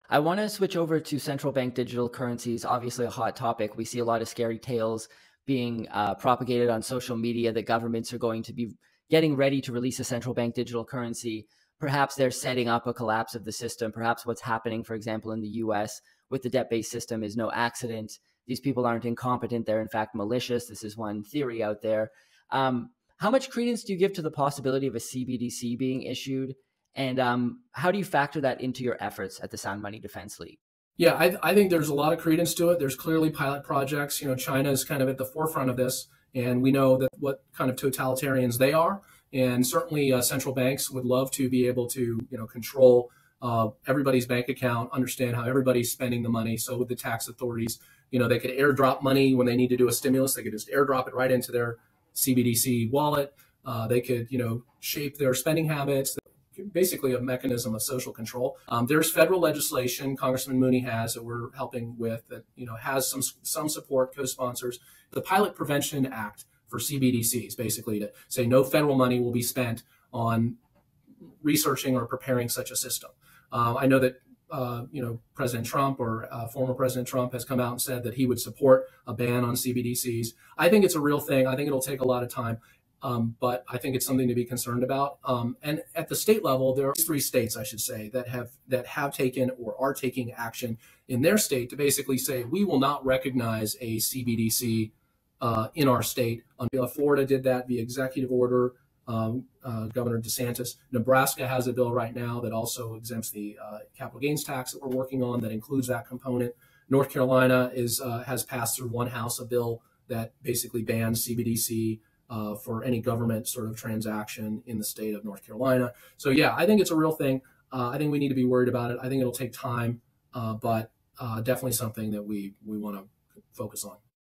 I want to switch over to central bank digital currencies. Obviously, a hot topic. We see a lot of scary tales being propagated on social media that governments are going to be getting ready to release a central bank digital currency. Perhaps they're setting up a collapse of the system. Perhaps what's happening, for example, in the US with the debt based system is no accident. These people aren't incompetent. They're, in fact, malicious. This is one theory out there. How much credence do you give to the possibility of a CBDC being issued? And how do you factor that into your efforts at the Sound Money Defense League? Yeah, I think there's a lot of credence to it. There's clearly pilot projects. China is kind of at the forefront of this, and we know that what kind of totalitarians they are. And certainly, central banks would love to be able to, control everybody's bank account, understand how everybody's spending the money. So with the tax authorities, they could airdrop money when they need to do a stimulus. They could just airdrop it right into their CBDC wallet. They could, shape their spending habits. Basically a mechanism of social control. There's federal legislation Congressman Mooney has that we're helping with that has some support, co-sponsors. The Pilot Prevention Act for CBDCs, basically to say no federal money will be spent on researching or preparing such a system. I know that President Trump or former President Trump has come out and said that he would support a ban on CBDCs. I think it's a real thing. I think it'll take a lot of time. But I think it's something to be concerned about. And at the state level, there are 3 states, I should say, that have taken or are taking action in their state to basically say we will not recognize a CBDC in our state. Florida did that via executive order. Governor DeSantis. Nebraska has a bill right now that also exempts the capital gains tax that we're working on that includes that component. North Carolina has passed through one house a bill that basically bans CBDC for any government sort of transaction in the state of North Carolina. So yeah, I think it's a real thing. I think we need to be worried about it. I think it'll take time, but definitely something that we want to focus on.